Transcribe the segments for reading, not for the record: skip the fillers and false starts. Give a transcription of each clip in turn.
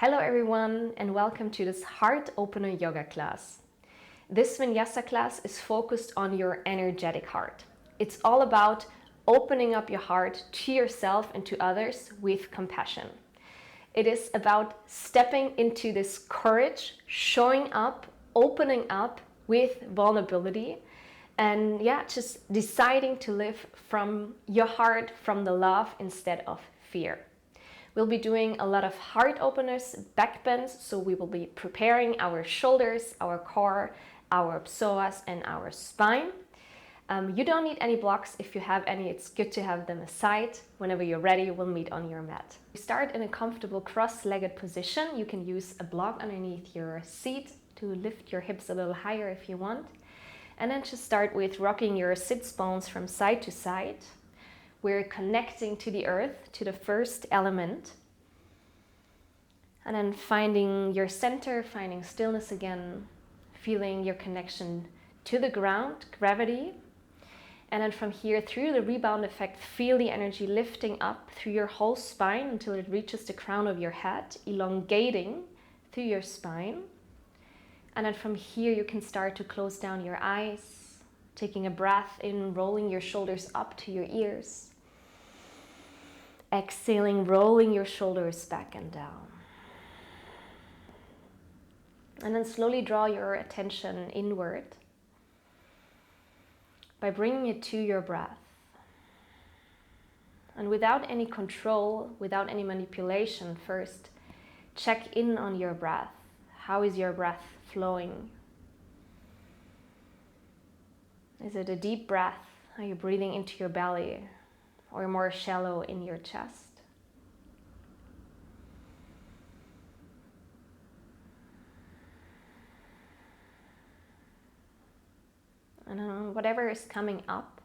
Hello everyone and welcome to this heart opener yoga class. This Vinyasa class is focused on your energetic heart. It's all about opening up your heart to yourself and to others with compassion. It is about stepping into this courage, showing up, opening up with vulnerability, and just deciding to live from your heart, from the love instead of fear. We'll be doing a lot of heart openers, backbends, so we will be preparing our shoulders, our core, our psoas, and our spine. You don't need any blocks. If you have any, it's good to have them aside. Whenever you're ready, we'll meet on your mat. You start in a comfortable cross-legged position. You can use a block underneath your seat to lift your hips a little higher if you want. And then just start with rocking your sits bones from side to side. We're connecting to the earth, to the first element. And then finding your center, finding stillness again, feeling your connection to the ground, gravity. And then from here, through the rebound effect, feel the energy lifting up through your whole spine until it reaches the crown of your head, elongating through your spine. And then from here, you can start to close down your eyes, taking a breath in, rolling your shoulders up to your ears. Exhaling, rolling your shoulders back and down. And then slowly draw your attention inward by bringing it to your breath. And without any control, without any manipulation, first check in on your breath. How is your breath flowing? Is it a deep breath? Are you breathing into your belly? Or more shallow in your chest? And whatever is coming up,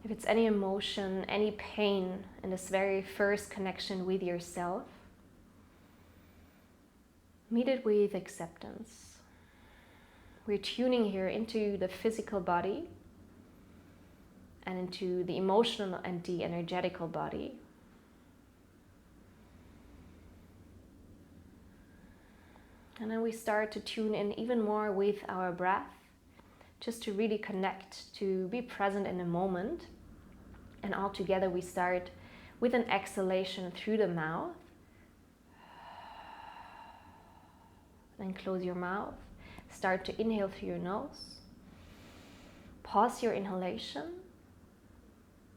if it's any emotion, any pain in this very first connection with yourself, meet it with acceptance. We're tuning here into the physical body and into the emotional and the energetical body. And then we start to tune in even more with our breath, just to really connect, to be present in the moment. And all together we start with an exhalation through the mouth. Then close your mouth. Start to inhale through your nose. Pause your inhalation.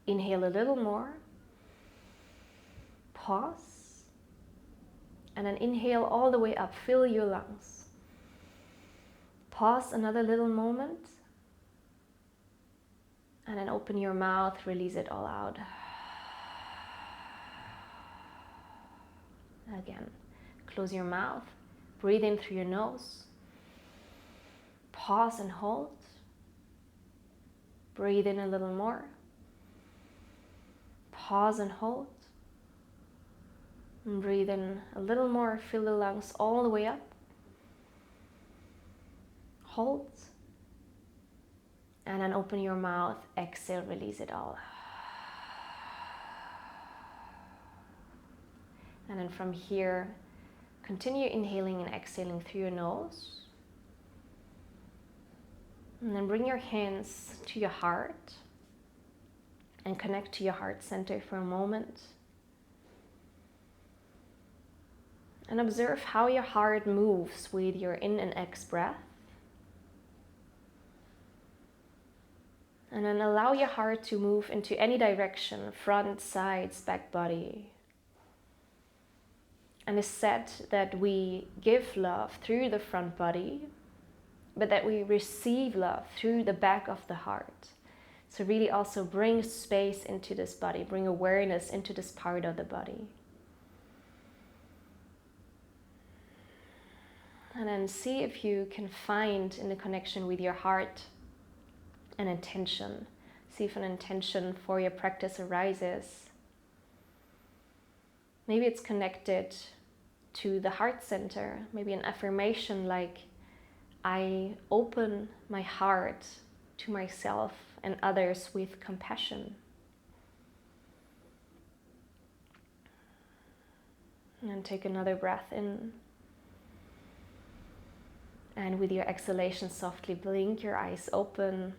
Inhale a little more. Pause. And then inhale all the way up. Fill your lungs. Pause another little moment. And then open your mouth. Release it all out. Again. Close your mouth. Breathe in through your nose. Pause and hold. Breathe in a little more. Pause and hold. And breathe in a little more. Fill the lungs all the way up. Hold. And then open your mouth. Exhale. Release it all. And then from here, continue inhaling and exhaling through your nose. And then bring your hands to your heart and connect to your heart center for a moment. And observe how your heart moves with your in and ex breath. And then allow your heart to move into any direction, front, sides, back, body. And it's said that we give love through the front body, but that we receive love through the back of the heart. So really also bring space into this body, bring awareness into this part of the body. And then see if you can find in the connection with your heart an intention. See if an intention for your practice arises. Maybe it's connected to the heart center. Maybe an affirmation like, I open my heart to myself and others with compassion. And take another breath in. And with your exhalation, softly blink your eyes open.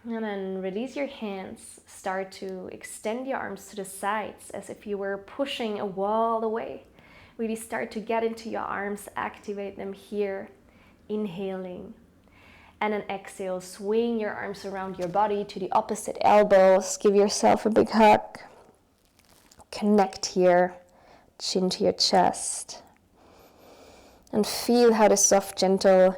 And then release your hands. Start to extend your arms to the sides as if you were pushing a wall away. Really start to get into your arms, activate them here. Inhaling. And then exhale, swing your arms around your body to the opposite elbows. Give yourself a big hug. Connect here, chin to your chest. And feel how the soft, gentle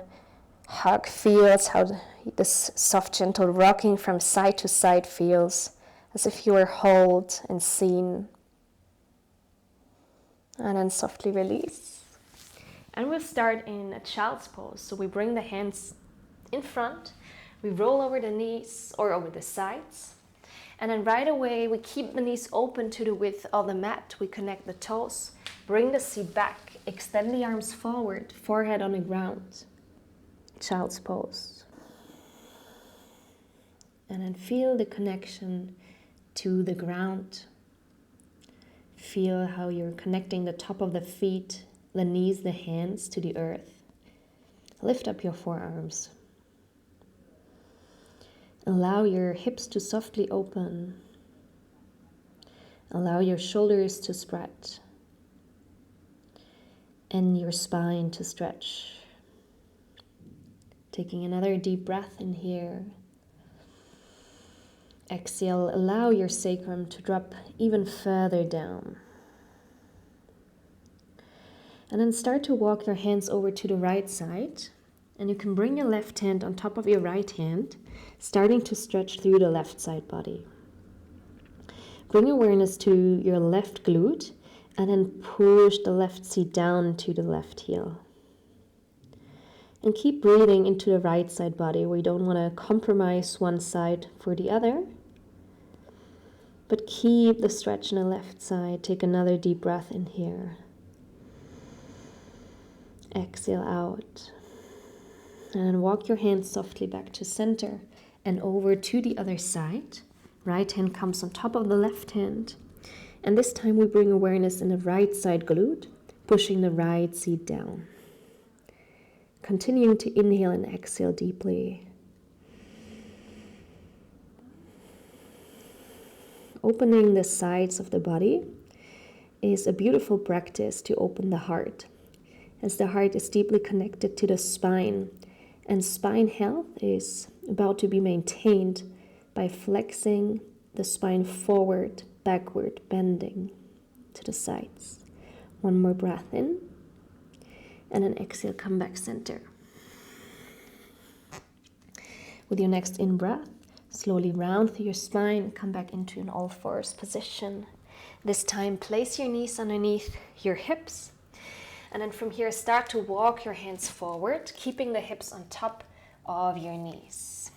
hug feels, how this soft, gentle rocking from side to side feels, as if you were held and seen. And then softly release. And we'll start in a child's pose. So we bring the hands in front, we roll over the knees or over the sides. And then right away, we keep the knees open to the width of the mat. We connect the toes, bring the seat back, extend the arms forward, forehead on the ground. Child's pose. And then feel the connection to the ground. Feel how you're connecting the top of the feet, the knees, the hands to the earth. Lift up your forearms. Allow your hips to softly open. Allow your shoulders to spread. And your spine to stretch. Taking another deep breath in here. Exhale, allow your sacrum to drop even further down. And then start to walk your hands over to the right side. And you can bring your left hand on top of your right hand, starting to stretch through the left side body. Bring awareness to your left glute and then push the left seat down to the left heel. And keep breathing into the right side body. We don't want to compromise one side for the other, but keep the stretch in the left side. Take another deep breath in here. Exhale out. And then walk your hands softly back to center and over to the other side. Right hand comes on top of the left hand. And this time we bring awareness in the right side glute, pushing the right seat down. Continuing to inhale and exhale deeply. Opening the sides of the body is a beautiful practice to open the heart, as the heart is deeply connected to the spine. And spine health is about to be maintained by flexing the spine forward, backward, bending to the sides. One more breath in. And then exhale, come back center. With your next in-breath, slowly round through your spine, come back into an all-fours position. This time, place your knees underneath your hips. And then from here, start to walk your hands forward, keeping the hips on top of your knees.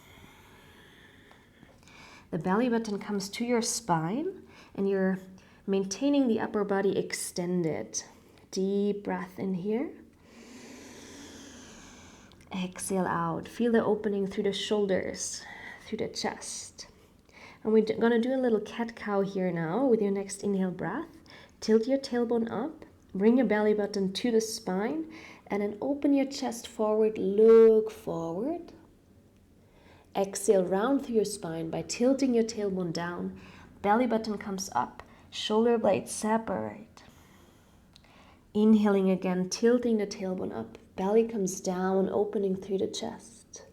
The belly button comes to your spine, and you're maintaining the upper body extended. Deep breath in here. Exhale out. Feel the opening through the shoulders, through the chest. And we're going to do a little cat-cow here now with your next inhale breath. Tilt your tailbone up. Bring your belly button to the spine and then open your chest forward, look forward. Exhale, round through your spine by tilting your tailbone down. Belly button comes up, shoulder blades separate. Inhaling again, tilting the tailbone up. Belly comes down, opening through the chest.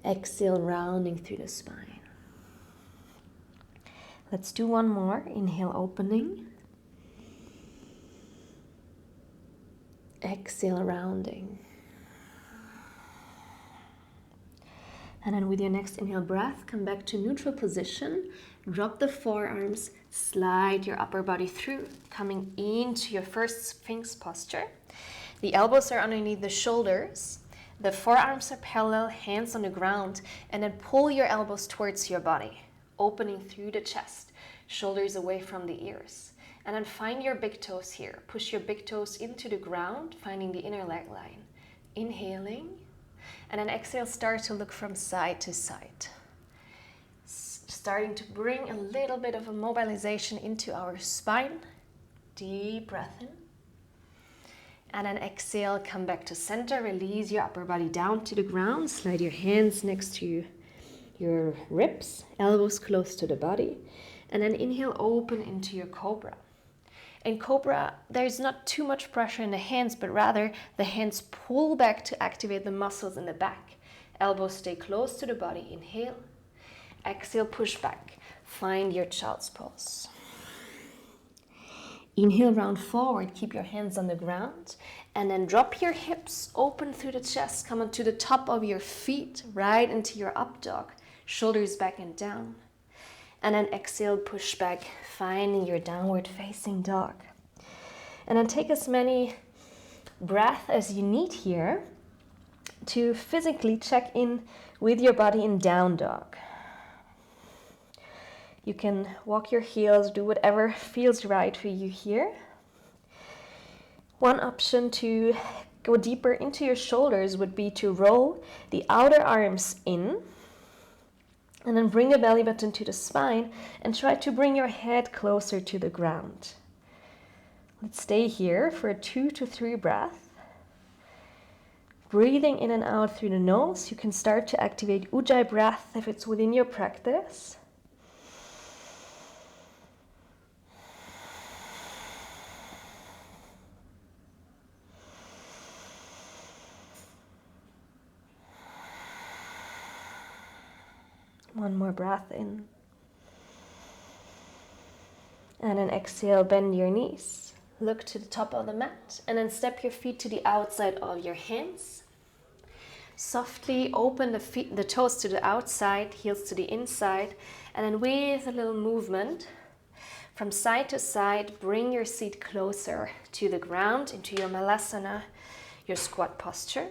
Exhale, rounding through the spine. Let's do one more. Inhale, opening. Exhale, rounding. And then with your next inhale breath, come back to neutral position. Drop the forearms, slide your upper body through, coming into your first Sphinx posture. The elbows are underneath the shoulders. The forearms are parallel, hands on the ground, and then pull your elbows towards your body, opening through the chest, shoulders away from the ears. And then find your big toes here. Push your big toes into the ground, finding the inner leg line. Inhaling. And then exhale, start to look from side to side. Starting to bring a little bit of a mobilization into our spine. Deep breath in. And then exhale, come back to center. Release your upper body down to the ground. Slide your hands next to your ribs, elbows close to the body. And then inhale, open into your cobra. In cobra, there's not too much pressure in the hands, but rather the hands pull back to activate the muscles in the back. Elbows stay close to the body. Inhale. Exhale, push back. Find your child's pose. Inhale, round forward. Keep your hands on the ground. And then drop your hips, open through the chest. Come onto the top of your feet, right into your up dog. Shoulders back and down. And then exhale, push back, finding your downward facing dog. And then take as many breaths as you need here to physically check in with your body in down dog. You can walk your heels, do whatever feels right for you here. One option to go deeper into your shoulders would be to roll the outer arms in and then bring the belly button to the spine and try to bring your head closer to the ground. Let's stay here for 2 to 3 breaths. Breathing in and out through the nose. You can start to activate Ujjayi breath if it's within your practice. One more breath in. And then exhale, bend your knees. Look to the top of the mat and then step your feet to the outside of your hands. Softly open the toes to the outside, heels to the inside, and then with a little movement from side to side, bring your seat closer to the ground into your malasana, your squat posture.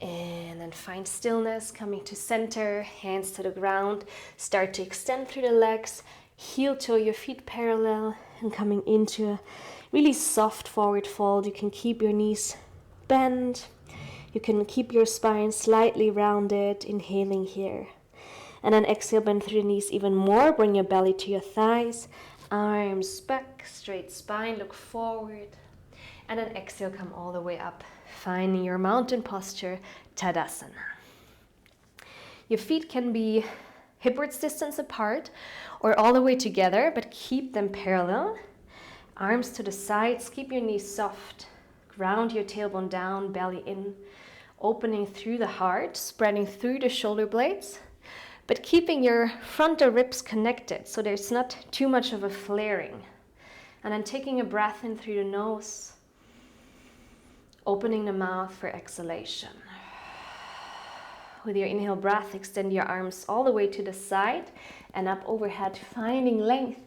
And then find stillness, coming to center, hands to the ground. Start to extend through the legs, heel toe your feet parallel, and coming into a really soft forward fold. You can keep your knees bent. You can keep your spine slightly rounded, inhaling here. And then exhale, bend through the knees even more. Bring your belly to your thighs, arms back, straight spine, look forward. And then exhale, come all the way up, finding your mountain posture, Tadasana. Your feet can be hip-width distance apart or all the way together, but keep them parallel. Arms to the sides, keep your knees soft. Ground your tailbone down, belly in, opening through the heart, spreading through the shoulder blades, but keeping your frontal ribs connected so there's not too much of a flaring. And then taking a breath in through the nose, opening the mouth for exhalation. With your inhale breath, extend your arms all the way to the side and up overhead, finding length.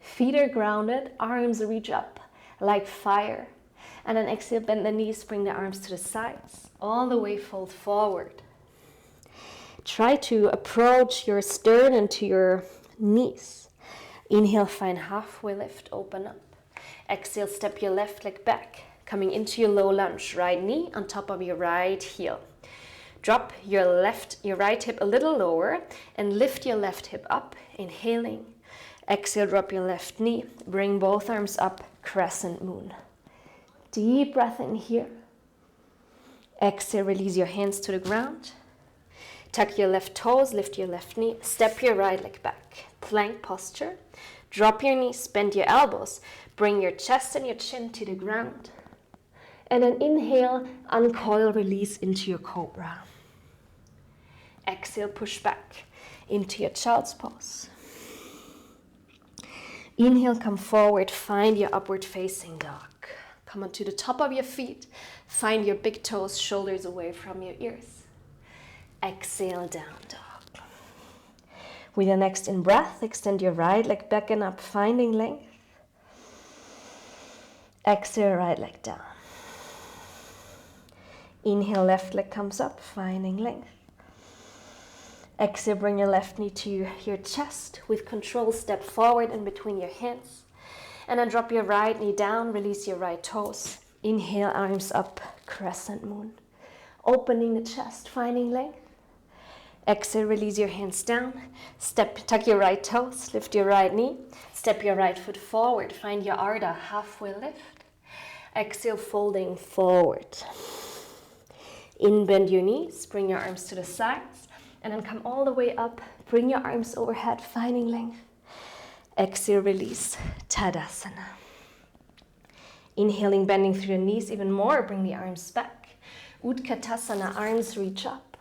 Feet are grounded, arms reach up like fire. And then exhale, bend the knees, bring the arms to the sides, all the way fold forward. Try to approach your sternum to your knees. Inhale, find halfway lift, open up. Exhale, step your left leg back, coming into your low lunge, right knee on top of your right heel. Drop your right hip a little lower and lift your left hip up, inhaling. Exhale, drop your left knee, bring both arms up, crescent moon. Deep breath in here. Exhale, release your hands to the ground. Tuck your left toes, lift your left knee, step your right leg back. Plank posture. Drop your knees, bend your elbows, bring your chest and your chin to the ground. And then inhale, uncoil, release into your cobra. Exhale, push back into your child's pose. Inhale, come forward, find your upward facing dog. Come onto the top of your feet, find your big toes, shoulders away from your ears. Exhale, down dog. With your next in breath, extend your right leg back and up, finding length. Exhale, right leg down. Inhale, left leg comes up, finding length. Exhale, bring your left knee to your chest. With control, step forward in between your hands. And then drop your right knee down, release your right toes. Inhale, arms up, crescent moon. Opening the chest, finding length. Exhale, release your hands down. Tuck your right toes, lift your right knee. Step your right foot forward. Find your Ardha, halfway lift. Exhale, folding forward. In, bend your knees, bring your arms to the sides, and then come all the way up. Bring your arms overhead, finding length. Exhale, release, Tadasana. Inhaling, bending through the knees even more, bring the arms back. Utkatasana, arms reach up.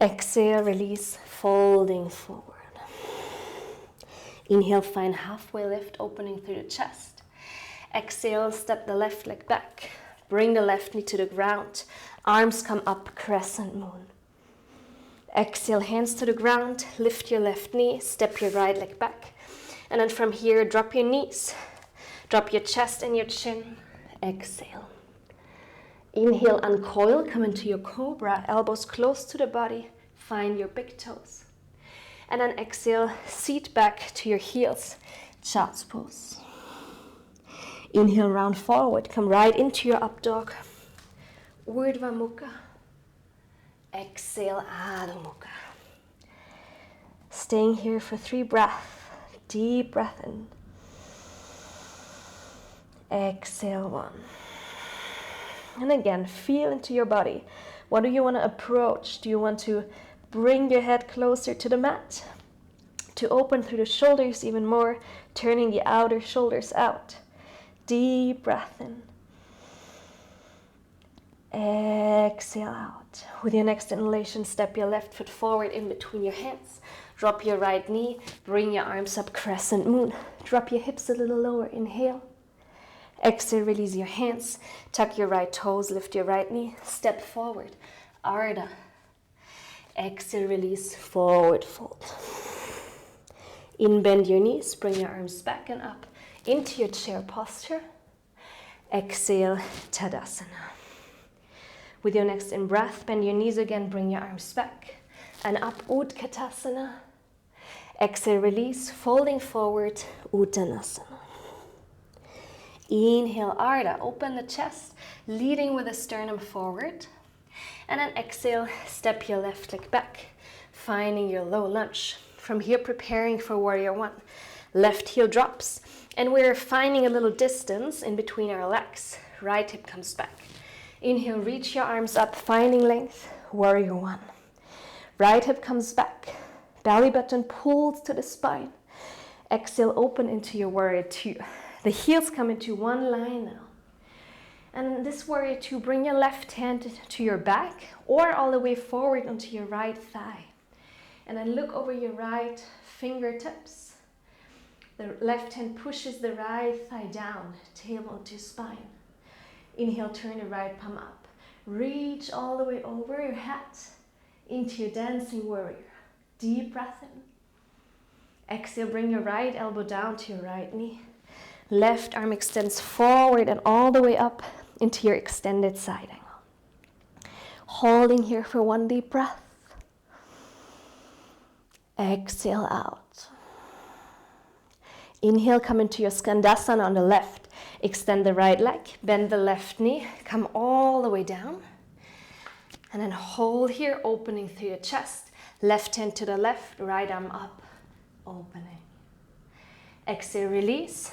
Exhale, release, folding forward. Inhale, find halfway lift, opening through the chest. Exhale, step the left leg back. Bring the left knee to the ground. Arms come up, crescent moon. Exhale, hands to the ground. Lift your left knee. Step your right leg back. And then from here, drop your knees. Drop your chest and your chin. Exhale. Inhale, uncoil. Come into your cobra. Elbows close to the body. Find your big toes. And then exhale, seat back to your heels. Child's pose. Inhale, round forward. Come right into your up dog. Urdhva Mukha. Exhale, Adho Mukha. Staying here for 3 breaths. Deep breath in. Exhale, 1. And again, feel into your body. What do you want to approach? Do you want to bring your head closer to the mat? To open through the shoulders even more, turning the outer shoulders out. Deep breath in. Exhale out. With your next inhalation, step your left foot forward in between your hands. Drop your right knee. Bring your arms up, crescent moon. Drop your hips a little lower. Inhale. Exhale, release your hands. Tuck your right toes. Lift your right knee. Step forward. Ardha. Exhale, release, forward fold. In, bend your knees. Bring your arms back and up into your chair posture. Exhale, Tadasana. With your next in-breath, bend your knees again, bring your arms back and up, Utkatasana. Exhale, release, folding forward, Uttanasana. Inhale, Ardha, open the chest, leading with the sternum forward. And then exhale, step your left leg back, finding your low lunge. From here, preparing for warrior 1. Left heel drops, and we're finding a little distance in between our legs. Right hip comes back. Inhale, reach your arms up, finding length, warrior 1. Right hip comes back, belly button pulls to the spine. Exhale, open into your warrior 2. The heels come into one line now. And this warrior 2, bring your left hand to your back or all the way forward onto your right thigh. And then look over your right fingertips. The left hand pushes the right thigh down, tailbone to spine. Inhale, turn the right palm up. Reach all the way over your head into your dancing warrior. Deep breath in. Exhale, bring your right elbow down to your right knee. Left arm extends forward and all the way up into your extended side angle. Holding here for 1 deep breath. Exhale out. Inhale, come into your Skandasana on the left. Extend the right leg, bend the left knee, come all the way down. And then hold here, opening through your chest. Left hand to the left, right arm up, opening. Exhale, release.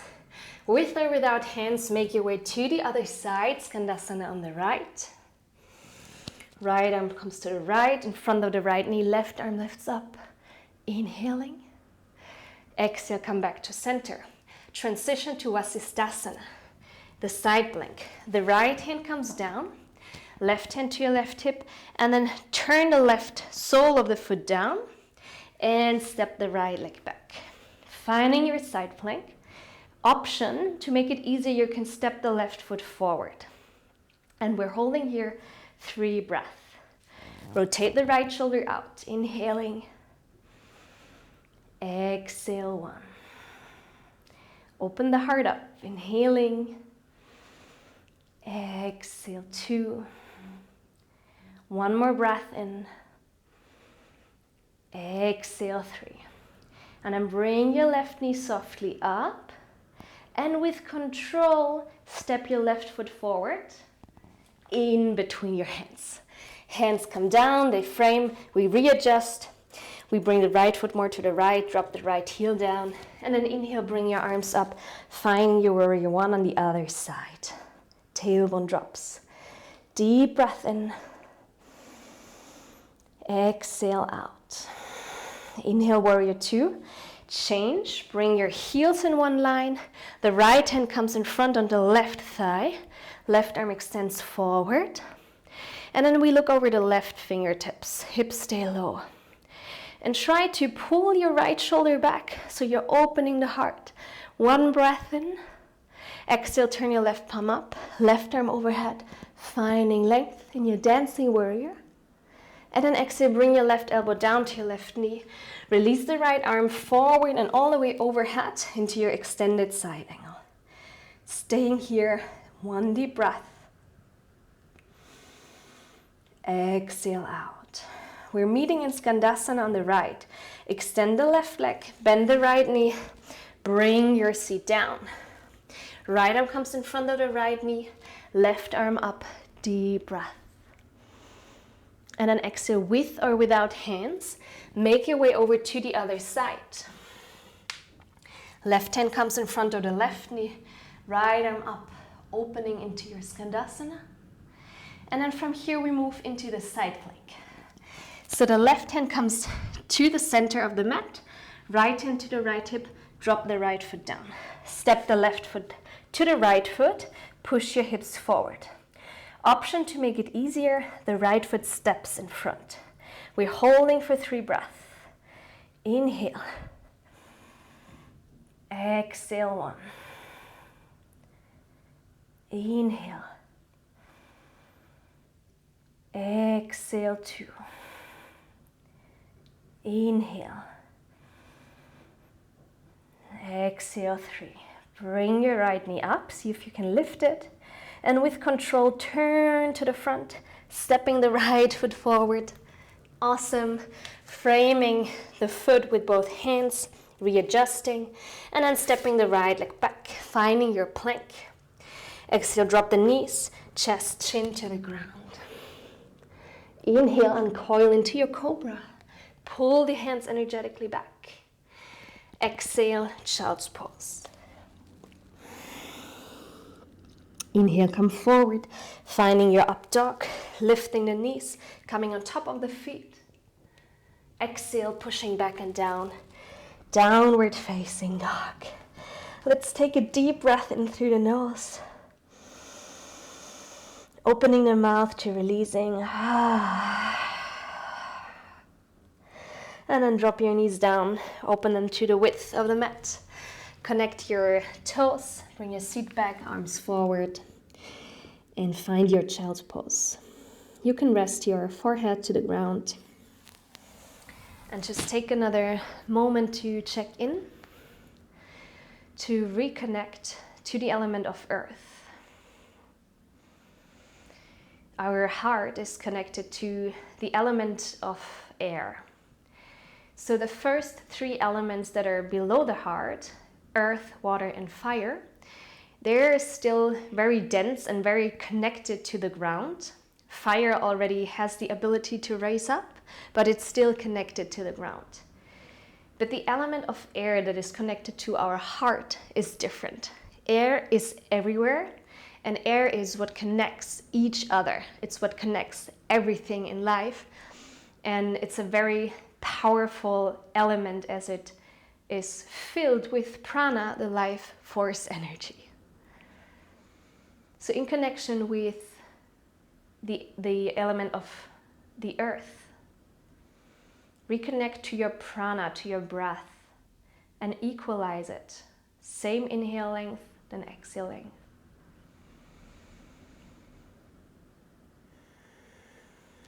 With or without hands, make your way to the other side. Skandasana on the right. Right arm comes to the right, in front of the right knee, left arm lifts up. Inhaling. Exhale, come back to center. Transition to Vasisthasana, the side plank. The right hand comes down, left hand to your left hip, and then turn the left sole of the foot down and step the right leg back. Finding your side plank. Option, to make it easier, you can step the left foot forward. And we're holding here 3 breaths. Rotate the right shoulder out, inhaling. Exhale, 1. Open the heart up, inhaling. Exhale, 2. 1 more breath in. Exhale, 3. And then bring your left knee softly up. And with control, step your left foot forward in between your hands. Hands come down, they frame, we readjust. We bring the right foot more to the right, drop the right heel down, and then inhale, bring your arms up, find your warrior one on the other side. Tailbone drops. Deep breath in. Exhale out. Inhale, warrior two. Change, bring your heels in one line. The right hand comes in front on the left thigh. Left arm extends forward. And then we look over the left fingertips. Hips stay low. And try to pull your right shoulder back so you're opening the heart. One breath in. Exhale, turn your left palm up. Left arm overhead, finding length in your dancing warrior. And then exhale, bring your left elbow down to your left knee. Release the right arm forward and all the way overhead into your extended side angle. Staying here, one deep breath. Exhale out. We're meeting in Skandasana on the right. Extend the left leg, bend the right knee, bring your seat down. Right arm comes in front of the right knee, left arm up, deep breath. And then exhale with or without hands. Make your way over to the other side. Left hand comes in front of the left knee. Right arm up, opening into your Skandasana. And then from here we move into the side plank. So the left hand comes to the center of the mat. Right hand to the right hip. Drop the right foot down. Step the left foot to the right foot. Push your hips forward. Option to make it easier, the right foot steps in front. We're holding for 3 breaths. Inhale. Exhale 1. Inhale. Exhale 2. Inhale. Exhale 3. Bring your right knee up, see if you can lift it. And with control, turn to the front, stepping the right foot forward. Awesome. Framing the foot with both hands, readjusting, and then stepping the right leg back, finding your plank. Exhale, drop the knees, chest, chin to the ground. Inhale, uncoil into your cobra. Pull the hands energetically back. Exhale, child's pose. Inhale, come forward, finding your up dog, lifting the knees, coming on top of the feet. Exhale, pushing back and down, downward facing dog. Let's take a deep breath in through the nose. Opening the mouth to releasing. And then drop your knees down, open them to the width of the mat. Connect your toes, bring your seat back, arms forward, and find your child's pose. You can rest your forehead to the ground. And just take another moment to check in, to reconnect to the element of earth. Our heart is connected to the element of air. So the first 3 elements that are below the heart, earth, water, and fire, they're still very dense and very connected to the ground. Fire already has the ability to raise up, but it's still connected to the ground. But the element of air that is connected to our heart is different. Air is everywhere, and air is what connects each other. It's what connects everything in life, and it's a very powerful element as it is filled with prana, the life force energy. So in connection with the element of the earth, reconnect to your prana, to your breath, and equalize it. Same inhale length, then exhale length.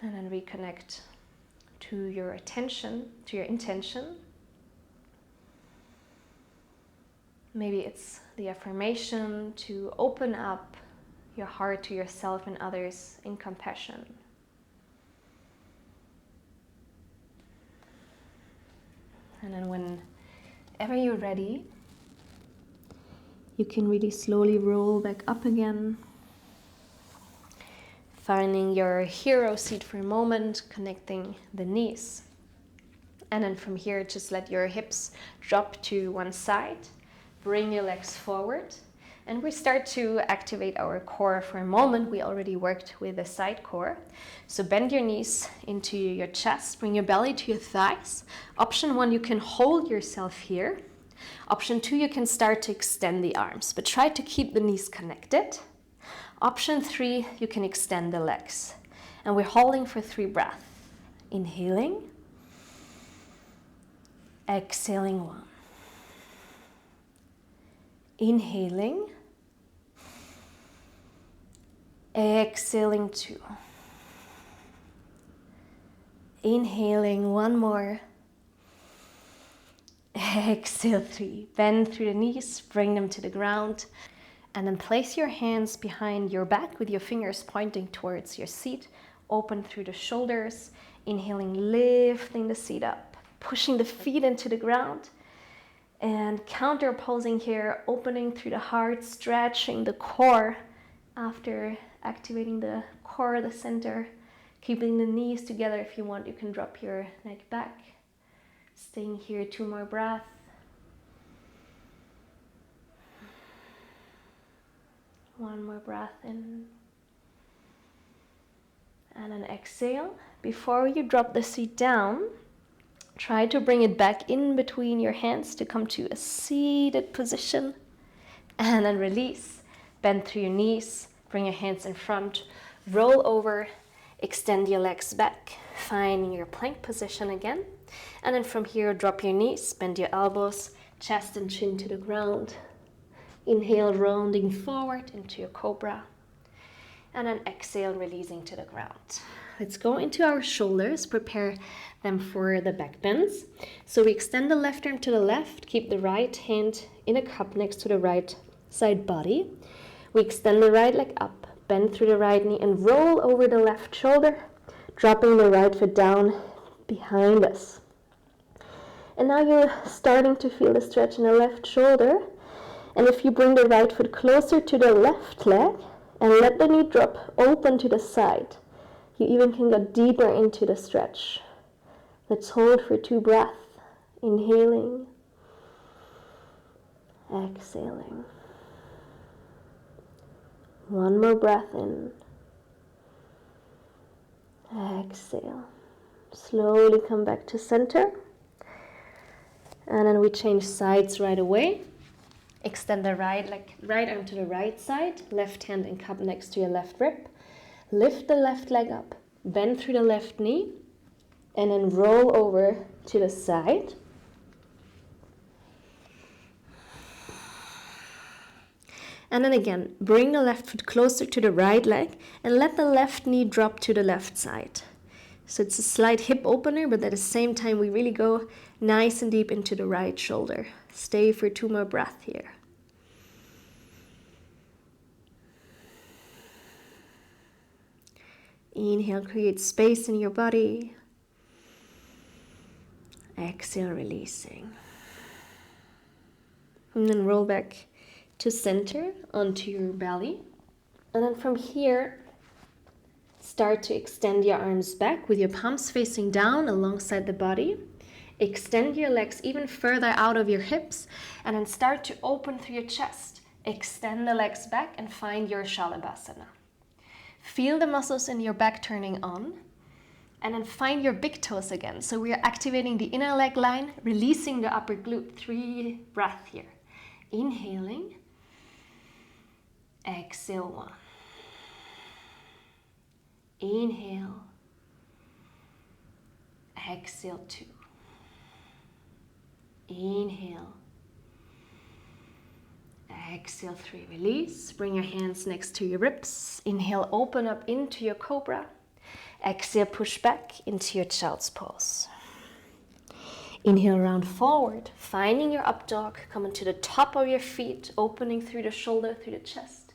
And then reconnect to your attention, to your intention. Maybe it's the affirmation to open up your heart to yourself and others in compassion. And then whenever you're ready, you can really slowly roll back up again, finding your hero seat for a moment, connecting the knees. And then from here, just let your hips drop to one side. Bring your legs forward. And we start to activate our core for a moment. We already worked with the side core. So bend your knees into your chest. Bring your belly to your thighs. Option 1, you can hold yourself here. Option 2, you can start to extend the arms, but try to keep the knees connected. Option 3, you can extend the legs. And we're holding for 3 breaths. Inhaling. Exhaling 1. Inhaling. Exhaling 2. Inhaling 1 more. Exhale 3. Bend through the knees, bring them to the ground. And then place your hands behind your back with your fingers pointing towards your seat. Open through the shoulders. Inhaling, lifting the seat up. Pushing the feet into the ground. And counter posing here, opening through the heart, stretching the core. After activating the core, the center, keeping the knees together. If you want, you can drop your neck back. Staying here 2 more breaths. One more breath in. And an exhale. Before you drop the seat down, try to bring it back in between your hands to come to a seated position. And then release. Bend through your knees. Bring your hands in front. Roll over. Extend your legs back. Finding your plank position again. And then from here, drop your knees. Bend your elbows. Chest and chin to the ground. Inhale, rounding forward into your cobra. And then exhale, releasing to the ground. Let's go into our shoulders. Prepare them for the back bends. So we extend the left arm to the left. Keep the right hand in a cup next to the right side body. We extend the right leg up. Bend through the right knee and roll over the left shoulder. Dropping the right foot down behind us. And now you're starting to feel the stretch in the left shoulder. And if you bring the right foot closer to the left leg and let the knee drop open to the side, you even can go deeper into the stretch. Let's hold for 2 breaths. Inhaling. Exhaling. 1 more breath in. Exhale. Slowly come back to center. And then we change sides right away. Extend the right arm to the right side. Left hand in cup next to your left rib. Lift the left leg up. Bend through the left knee. And then roll over to the side. And then again, bring the left foot closer to the right leg and let the left knee drop to the left side. So it's a slight hip opener, but at the same time, we really go nice and deep into the right shoulder. Stay for 2 more breaths here. Inhale, create space in your body. Exhale, releasing. And then roll back to center onto your belly. And then from here, start to extend your arms back with your palms facing down alongside the body. Extend your legs even further out of your hips and then start to open through your chest. Extend the legs back and find your Shalabhasana. Feel the muscles in your back turning on and then find your big toes again. So we are activating the inner leg line, releasing the upper glute. 3 breaths here. Inhaling. Exhale 1. Inhale. Exhale 2. Inhale. Exhale 3. Release. Bring your hands next to your ribs. Inhale, open up into your cobra. Exhale, push back into your child's pose. Inhale, round forward, finding your up dog. Coming to the top of your feet, opening through the shoulder, through the chest.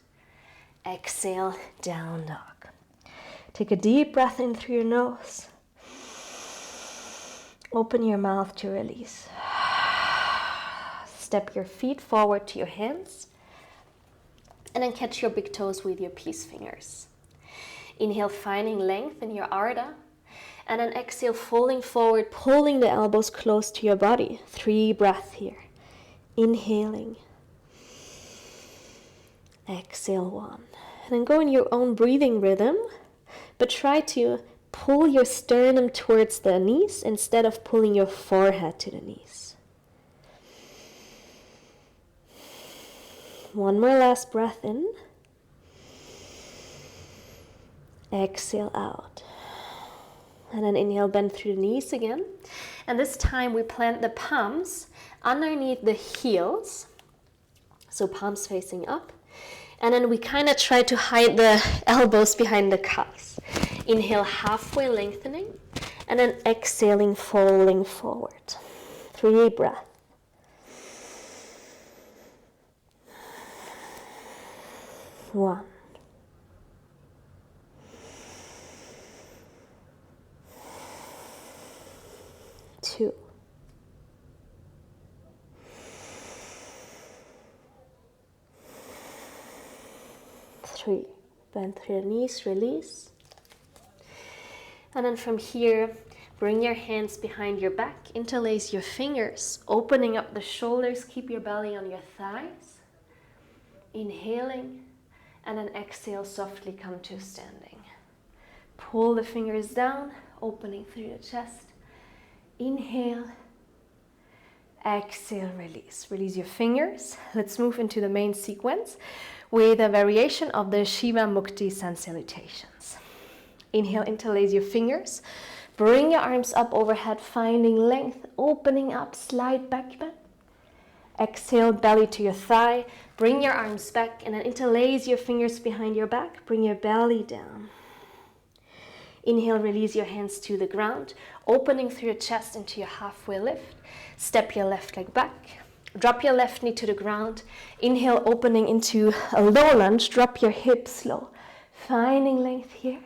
Exhale, down dog. Take a deep breath in through your nose. Open your mouth to release. Step your feet forward to your hands. And then catch your big toes with your peace fingers. Inhale, finding length in your Ardha. And then exhale, folding forward, pulling the elbows close to your body. 3 breaths here. Inhaling. Exhale 1. And then go in your own breathing rhythm, but try to pull your sternum towards the knees instead of pulling your forehead to the knees. 1 more last breath in. Exhale out. And then inhale, bend through the knees again. And this time we plant the palms underneath the heels. So palms facing up. And then we kind of try to hide the elbows behind the calves. Inhale, halfway lengthening. And then exhaling, folding forward. 3 breaths. 1. 2. 3. Bend through the knees, release. And then from here, bring your hands behind your back, interlace your fingers, opening up the shoulders, keep your belly on your thighs. Inhaling, and then exhale, softly come to standing. Pull the fingers down, opening through the chest. Inhale, exhale, release. Release your fingers. Let's move into the main sequence with a variation of the Shiva Mukti sun salutations. Inhale, interlace your fingers. Bring your arms up overhead, finding length, opening up, slide back bend. Exhale, belly to your thigh. Bring your arms back and then interlace your fingers behind your back. Bring your belly down. Inhale, release your hands to the ground, opening through your chest into your halfway lift. Step your left leg back. Drop your left knee to the ground. Inhale, opening into a low lunge. Drop your hips low, finding length here.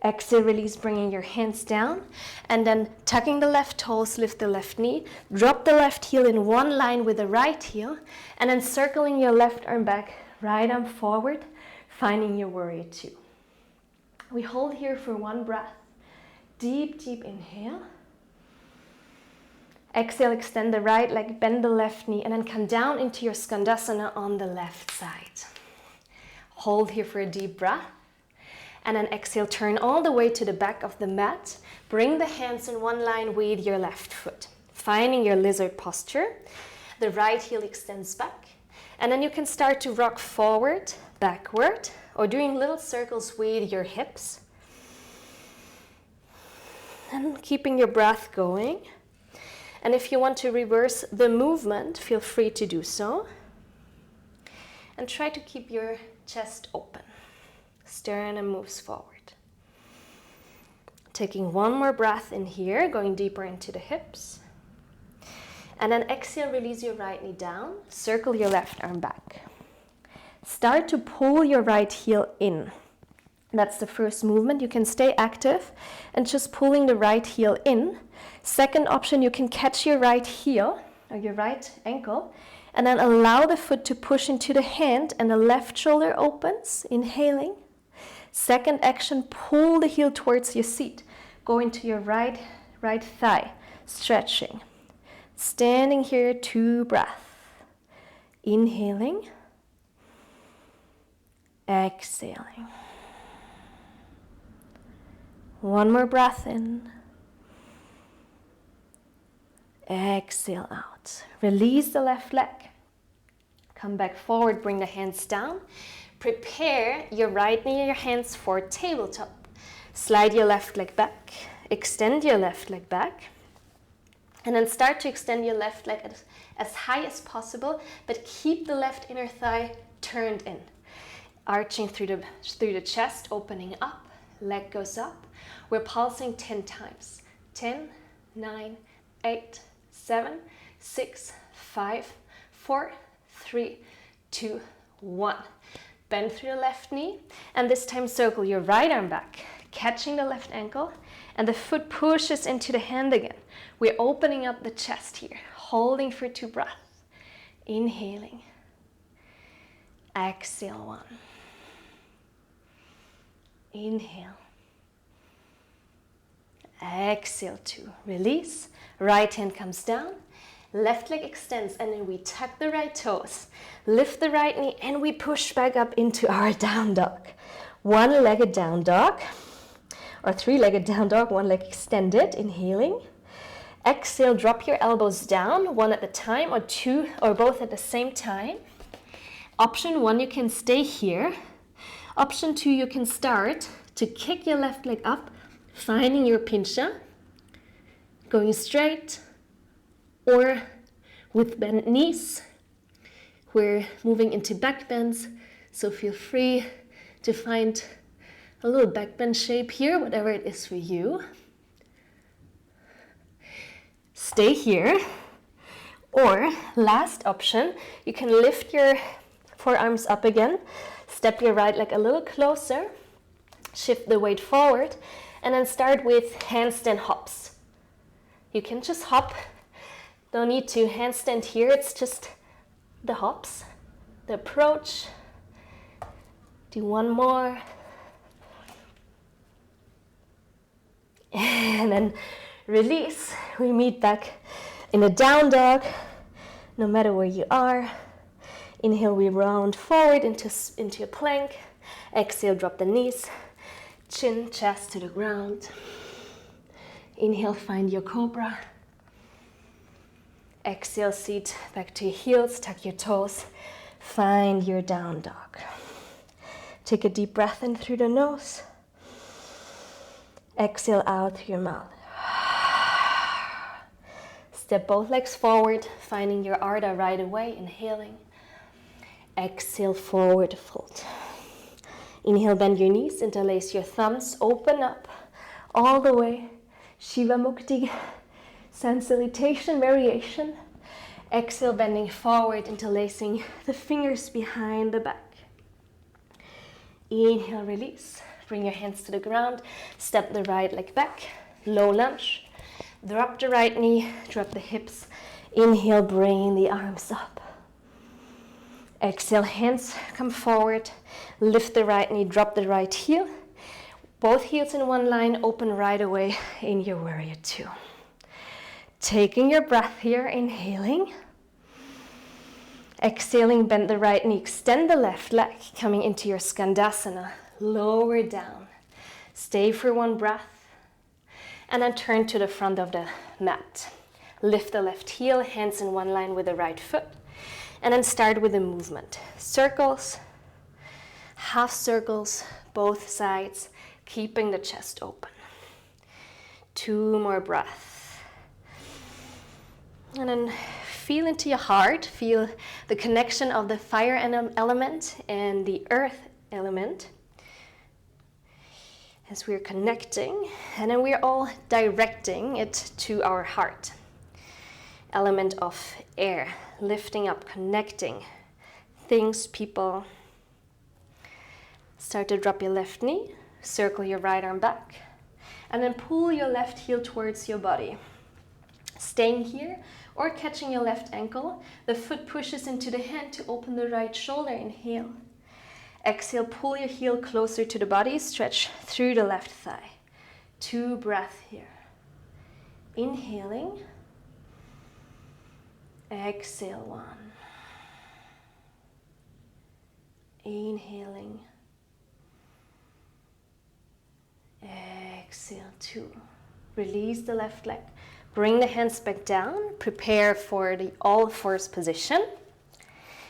Exhale, release, bringing your hands down. And then tucking the left toes, lift the left knee. Drop the left heel in one line with the right heel. And then circling your left arm back, right arm forward, finding your warrior 2. We hold here for 1 breath. Deep, deep inhale. Exhale, extend the right leg, bend the left knee, and then come down into your Skandasana on the left side. Hold here for a deep breath. And then exhale, turn all the way to the back of the mat. Bring the hands in one line with your left foot, finding your lizard posture. The right heel extends back. And then you can start to rock forward, backward, or doing little circles with your hips. And keeping your breath going. And if you want to reverse the movement, feel free to do so. And try to keep your chest open. Sternum moves forward. Taking 1 more breath in here, going deeper into the hips. And then exhale, release your right knee down. Circle your left arm back. Start to pull your right heel in. That's the first movement. You can stay active and just pulling the right heel in. Second option, you can catch your right heel or your right ankle and then allow the foot to push into the hand and the left shoulder opens, inhaling. Second action, pull the heel towards your seat. Go into your right thigh, stretching. Standing here, 2 breaths. Inhaling. Exhaling. 1 more breath in. Exhale out. Release the left leg. Come back forward, bring the hands down. Prepare your right knee and your hands for tabletop. Slide your left leg back. Extend your left leg back. And then start to extend your left leg as high as possible, but keep the left inner thigh turned in. Arching through the chest, opening up, leg goes up. We're pulsing 10 times. 10, 9, 8, 7, 6, 5, 4, 3, 2, 1. Bend through the left knee, and this time circle your right arm back, catching the left ankle, and the foot pushes into the hand again. We're opening up the chest here, holding for 2 breaths. Inhaling. Exhale 1. Inhale. Exhale, 2. Release. Right hand comes down. Left leg extends, and then we tuck the right toes. Lift the right knee, and we push back up into our down dog. One-legged down dog, or three-legged down dog, one leg extended, inhaling. Exhale, drop your elbows down, one at a time, or two, or both at the same time. Option 1, you can stay here. Option 2, you can start to kick your left leg up, finding your pincha, going straight, or with bent knees. We're moving into back bends, so feel free to find a little back bend shape here, whatever it is for you. Stay here. Or last option, you can lift your forearms up again, step your right leg a little closer, shift the weight forward, and then start with handstand hops. You can just hop. Don't need to handstand here, it's just the hops, the approach. Do one more. And then release. We meet back in a down dog, no matter where you are. Inhale, we round forward into a plank. Exhale, drop the knees. Chin, chest to the ground. Inhale, find your cobra. Exhale, seat back to your heels, tuck your toes. Find your down dog. Take a deep breath in through the nose. Exhale out through your mouth. Step both legs forward, finding your Ardha right away, inhaling. Exhale, forward fold. Inhale, bend your knees, interlace your thumbs, open up all the way. Shiva Mukti, sun salutation variation. Exhale, bending forward, interlacing the fingers behind the back. Inhale, release. Bring your hands to the ground. Step the right leg back. Low lunge. Drop the right knee. Drop the hips. Inhale, bring the arms up. Exhale, hands come forward. Lift the right knee. Drop the right heel. Both heels in one line. Open right away in your warrior 2. Taking your breath here. Inhaling. Exhaling, bend the right knee. Extend the left leg. Coming into your Skandasana. Lower down. Stay for one breath. And then turn to the front of the mat. Lift the left heel, hands in one line with the right foot. And then start with the movement. Circles, half circles, both sides, keeping the chest open. 2 more breaths. And then feel into your heart, feel the connection of the fire element and the earth element. As we're connecting, and then we're all directing it to our heart. Element of air, lifting up, connecting things, people. Start to drop your left knee, circle your right arm back, and then pull your left heel towards your body. Staying here or catching your left ankle, the foot pushes into the hand to open the right shoulder. Inhale. Exhale, pull your heel closer to the body, stretch through the left thigh. 2 breaths here. Inhaling. Exhale, 1. Inhaling. Exhale, 2. Release the left leg. Bring the hands back down. Prepare for the all-fours position.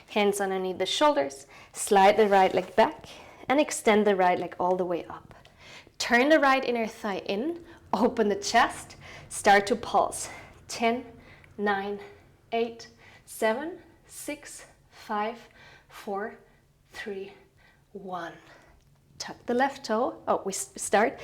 Hands underneath the shoulders. Slide the right leg back and extend the right leg all the way up. Turn the right inner thigh in. Open the chest. Start to pulse. 10, 9, 8, 7, 6, 5, 4, 3, 1. Tuck the left toe. Oh, we start.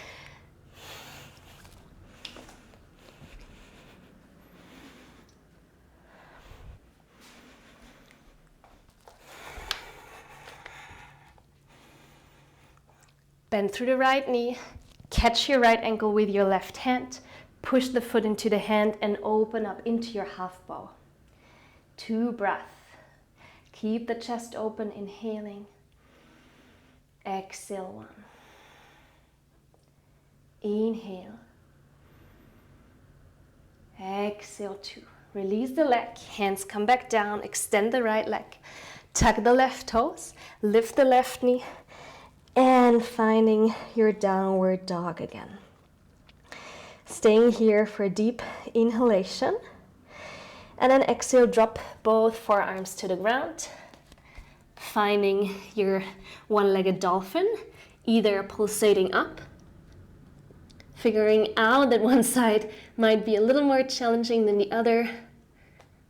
Bend through the right knee, catch your right ankle with your left hand, push the foot into the hand and open up into your half bow. 2 breaths. Keep the chest open, inhaling. Exhale, 1. Inhale. Exhale, 2. Release the leg, hands come back down, extend the right leg, tuck the left toes, lift the left knee, and finding your downward dog again. Staying here for a deep inhalation, and then exhale, drop both forearms to the ground, finding your one-legged dolphin, either pulsating up, figuring out that one side might be a little more challenging than the other,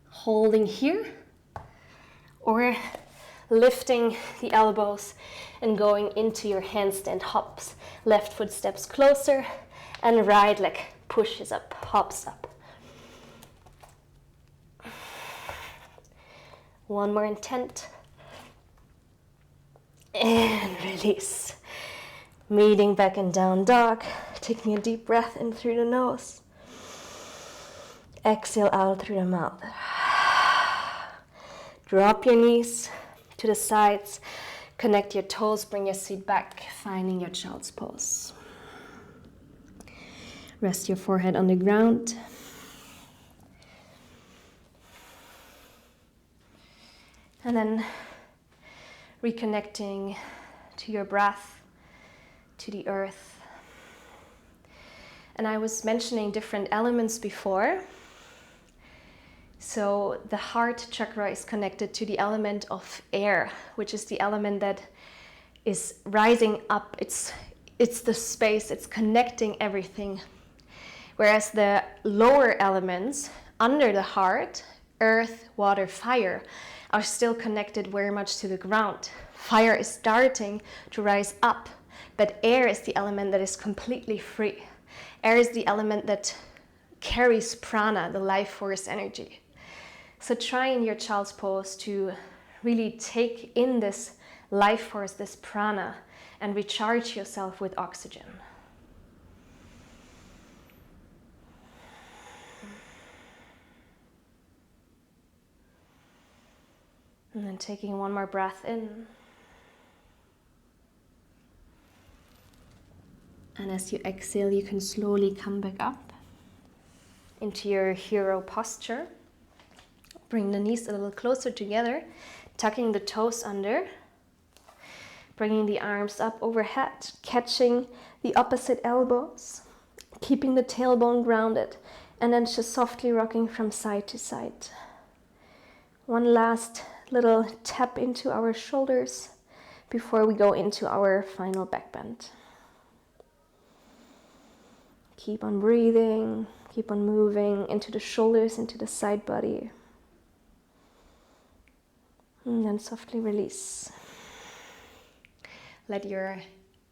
holding here, or lifting the elbows and going into your handstand hops. Left foot steps closer and right leg pushes up, hops up. One more intent. And release. Meeting back in down dog. Taking a deep breath in through the nose. Exhale out through the mouth. Drop your knees to the sides. Connect your toes, bring your seat back, finding your child's pose. Rest your forehead on the ground. And then reconnecting to your breath, to the earth. And I was mentioning different elements before. So the heart chakra is connected to the element of air, which is the element that is rising up. It's the space, it's connecting everything. Whereas the lower elements under the heart, earth, water, fire, are still connected very much to the ground. Fire is starting to rise up, but air is the element that is completely free. Air is the element that carries prana, the life force energy. So try in your child's pose to really take in this life force, this prana, and recharge yourself with oxygen. And then taking one more breath in. And as you exhale, you can slowly come back up into your hero posture. Bring the knees a little closer together, tucking the toes under, bringing the arms up overhead, catching the opposite elbows, keeping the tailbone grounded, and then just softly rocking from side to side. One last little tap into our shoulders before we go into our final back bend. Keep on breathing, keep on moving into the shoulders, into the side body. And then softly release. Let your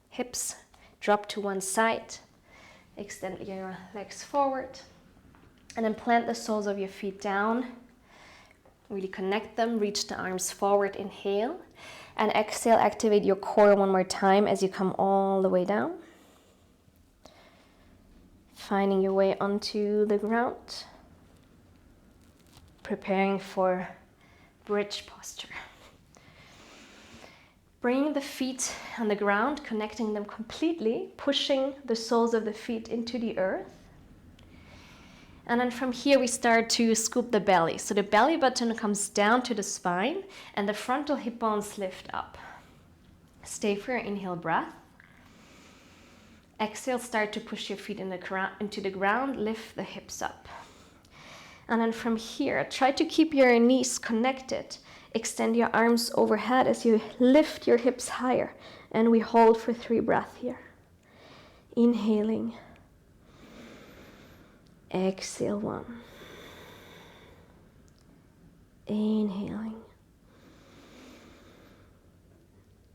hips drop to one side. Extend your legs forward. And then plant the soles of your feet down. Really connect them, reach the arms forward, inhale. And exhale, activate your core one more time as you come all the way down. Finding your way onto the ground. Preparing for bridge posture. Bringing the feet on the ground, connecting them completely, pushing the soles of the feet into the earth. And then from here we start to scoop the belly. So the belly button comes down to the spine and the frontal hip bones lift up. Stay for your inhale breath. Exhale, start to push your feet into the ground, lift the hips up. And then from here, try to keep your knees connected. Extend your arms overhead as you lift your hips higher. And we hold for 3 breaths here. Inhaling. Exhale 1. Inhaling.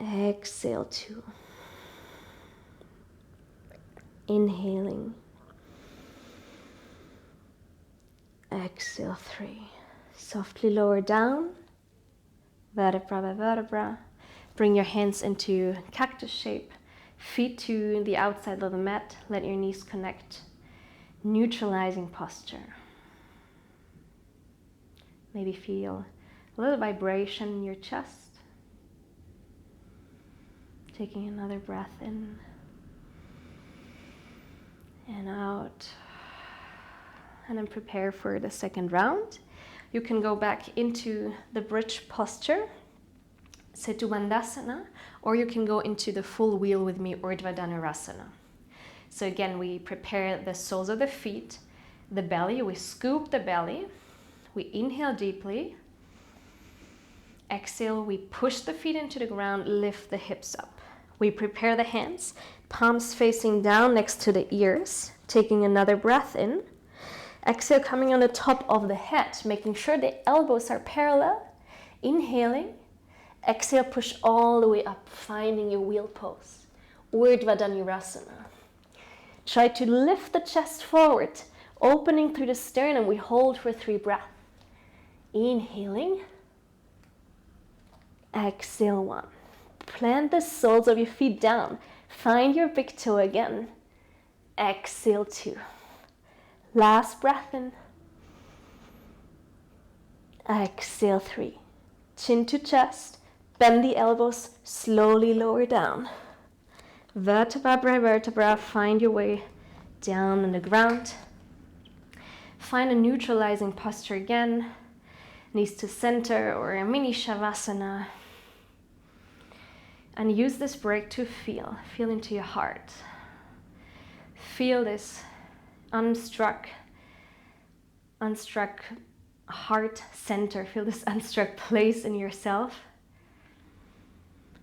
Exhale 2. Inhaling. Exhale 3. Softly lower down. Vertebra by vertebra. Bring your hands into cactus shape. Feet to the outside of the mat. Let your knees connect. Neutralizing posture. Maybe feel a little vibration in your chest. Taking another breath in and out. and then prepare for the second round. You can go back into the bridge posture, Setu Bandhasana, or you can go into the full wheel with me, Urdhva Dhanurasana. So again, we prepare the soles of the feet, the belly, we scoop the belly, we inhale deeply, exhale, we push the feet into the ground, lift the hips up. We prepare the hands, palms facing down next to the ears, taking another breath in. Exhale, coming on the top of the head, making sure the elbows are parallel. Inhaling. Exhale, push all the way up, finding your wheel pose. Urdhva Dhanurasana. Try to lift the chest forward, opening through the sternum. We hold for 3 breaths. Inhaling. Exhale 1. Plant the soles of your feet down. Find your big toe again. Exhale 2. Last breath in. Exhale 3. Chin to chest. Bend the elbows. Slowly lower down. Vertebra by vertebra. Find your way down on the ground. Find a neutralizing posture again. Knees to center or a mini Shavasana. And use this break to feel into your heart. Feel this unstruck heart center. Feel this unstruck place in yourself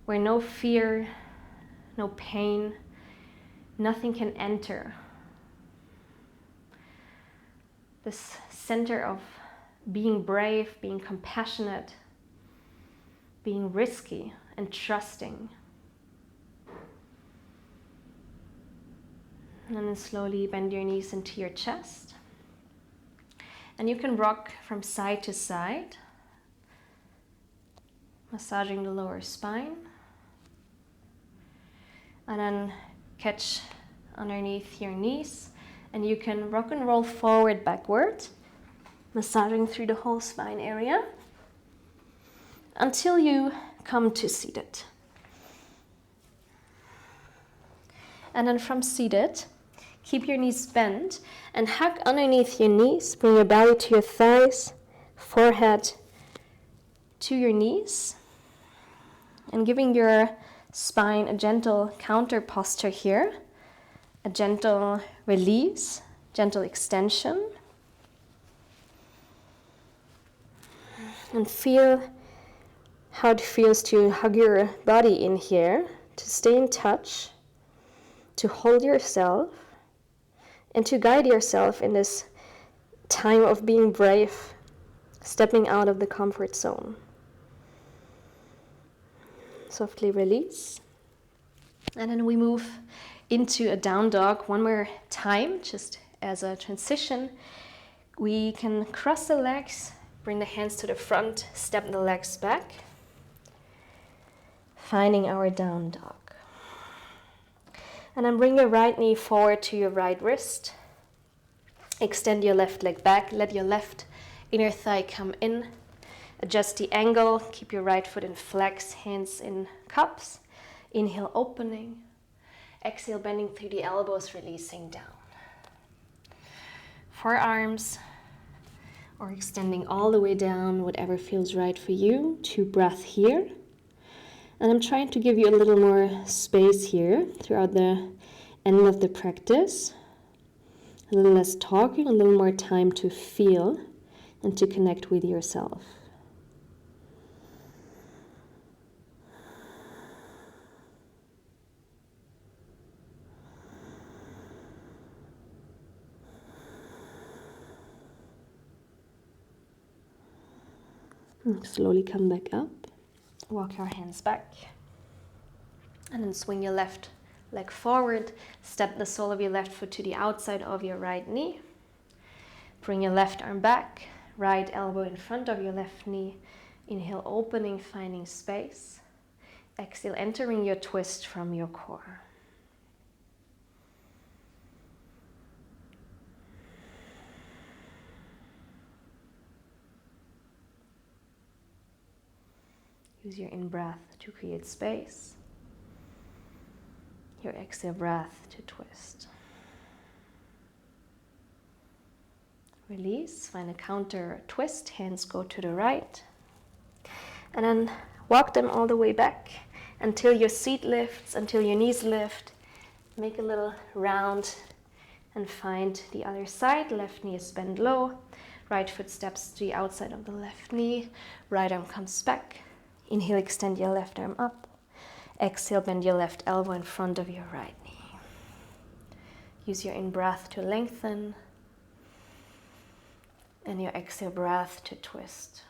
where no fear, no pain, nothing can enter. This center of being brave, being compassionate, being risky and trusting. And then slowly bend your knees into your chest. And you can rock from side to side, massaging the lower spine. And then catch underneath your knees. And you can rock and roll forward, backward, massaging through the whole spine area until you come to seated. And then from seated, keep your knees bent and hug underneath your knees. Bring your belly to your thighs, forehead to your knees. And giving your spine a gentle counter posture here. A gentle release, gentle extension. And feel how it feels to hug your body in here, to stay in touch, to hold yourself, and to guide yourself in this time of being brave, stepping out of the comfort zone. Softly release. And then we move into a down dog one more time, just as a transition. We can cross the legs, bring the hands to the front, step the legs back, finding our down dog. And then bring your right knee forward to your right wrist. Extend your left leg back, let your left inner thigh come in. Adjust the angle, keep your right foot in flex, hands in cups. Inhale, opening. Exhale, bending through the elbows, releasing down. Forearms, or extending all the way down, whatever feels right for you. 2 breaths here. And I'm trying to give you a little more space here throughout the end of the practice. A little less talking, a little more time to feel and to connect with yourself. Slowly come back up. Walk your hands back. And then swing your left leg forward. Step the sole of your left foot to the outside of your right knee. Bring your left arm back. Right elbow in front of your left knee. Inhale, opening, finding space. Exhale, entering your twist from your core. Use your in-breath to create space. Your exhale breath to twist. Release, find a counter twist, hands go to the right. And then walk them all the way back until your seat lifts, until your knees lift. Make a little round and find the other side. Left knee is bent low. Right foot steps to the outside of the left knee. Right arm comes back. Inhale, extend your left arm up. Exhale, bend your left elbow in front of your right knee. Use your in-breath to lengthen. And your exhale breath to twist.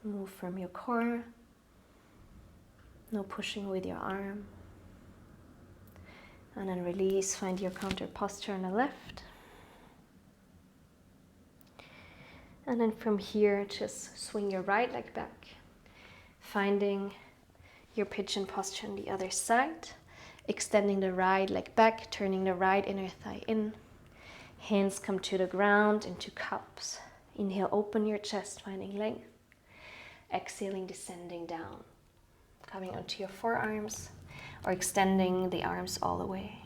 Move from your core. No pushing with your arm. And then release, find your counter posture on the left. And then from here, just swing your right leg back, finding your pigeon posture on the other side, extending the right leg back, turning the right inner thigh in. Hands come to the ground into cups. Inhale, open your chest, finding length. Exhaling, descending down, coming onto your forearms or extending the arms all the way.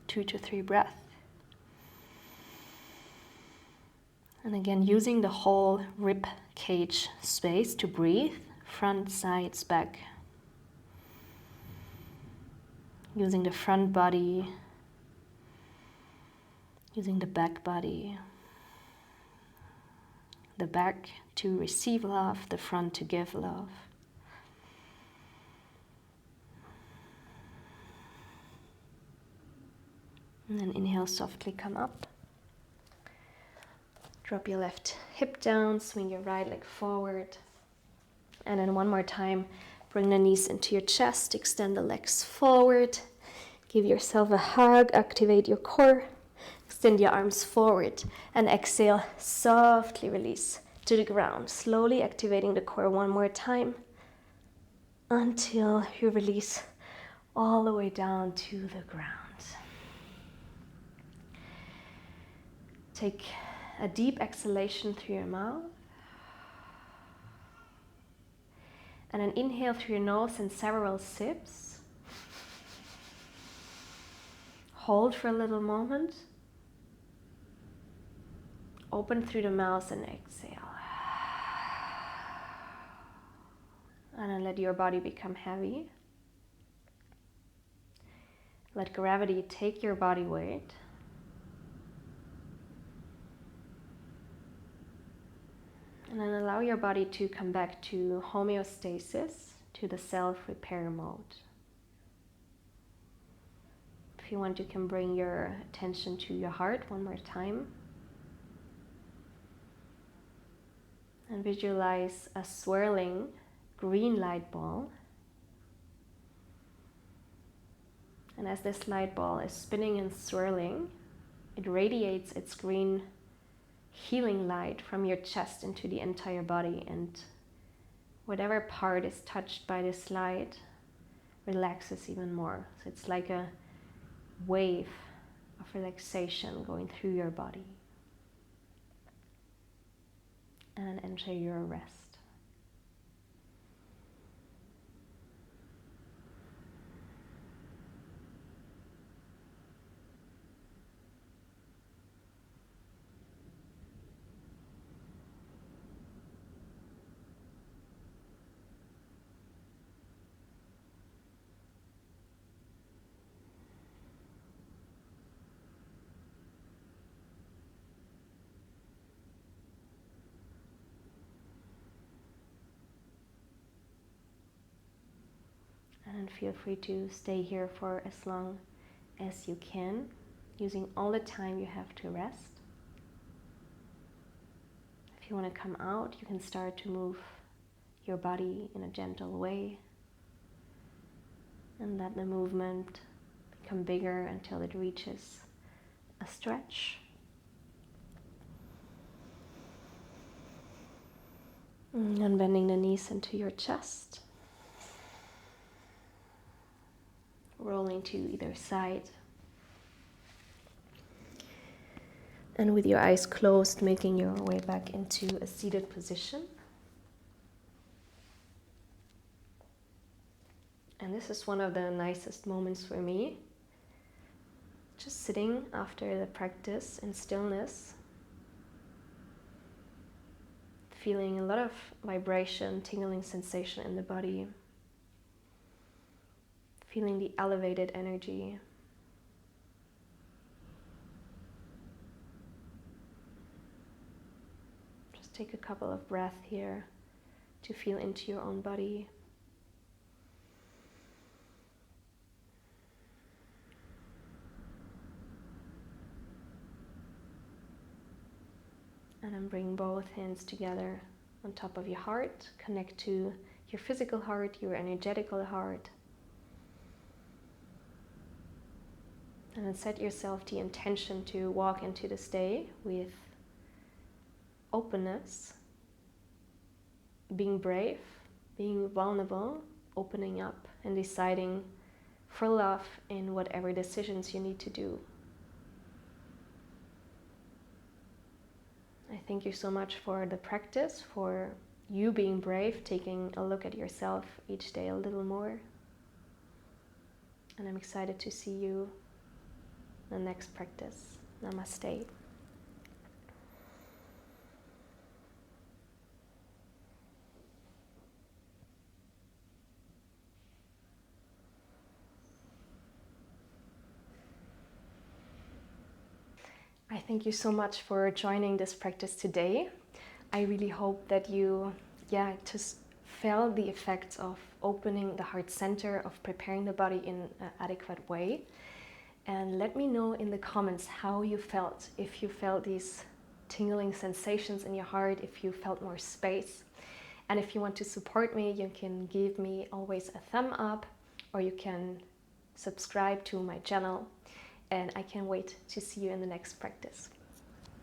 2 to 3 breaths. And again, using the whole rib cage space to breathe, front, sides, back. Using the front body, using the back body. The back to receive love, the front to give love. And then inhale, softly come up. Drop your left hip down, swing your right leg forward. And then one more time, bring the knees into your chest, extend the legs forward. Give yourself a hug, activate your core. Extend your arms forward and exhale, softly release to the ground. Slowly activating the core one more time until you release all the way down to the ground. Take a deep exhalation through your mouth. And then inhale through your nose in several sips. Hold for a little moment. Open through the mouth and exhale. And then let your body become heavy. Let gravity take your body weight. And then allow your body to come back to homeostasis, to the self-repair mode. If you want, you can bring your attention to your heart one more time. And visualize a swirling green light ball. And as this light ball is spinning and swirling, it radiates its green healing light from your chest into the entire body, and whatever part is touched by this light relaxes even more. So it's like a wave of relaxation going through your body. And enter your rest. And feel free to stay here for as long as you can, using all the time you have to rest. If you want to come out, you can start to move your body in a gentle way and let the movement become bigger until it reaches a stretch. And bending the knees into your chest. Rolling to either side. And with your eyes closed, making your way back into a seated position. And this is one of the nicest moments for me. Just sitting after the practice in stillness, feeling a lot of vibration, tingling sensation in the body, feeling the elevated energy. Just take a couple of breaths here to feel into your own body. And then bring both hands together on top of your heart. Connect to your physical heart, your energetical heart. And then set yourself the intention to walk into this day with openness, being brave, being vulnerable, opening up and deciding for love in whatever decisions you need to do. I thank you so much for the practice, for you being brave, taking a look at yourself each day a little more. And I'm excited to see you in the next practice. Namaste. I thank you so much for joining this practice today. I really hope that you just felt the effects of opening the heart center, of preparing the body in an adequate way. And let me know in the comments how you felt, if you felt these tingling sensations in your heart, if you felt more space. And if you want to support me, you can give me always a thumb up, or you can subscribe to my channel. And I can't wait to see you in the next practice.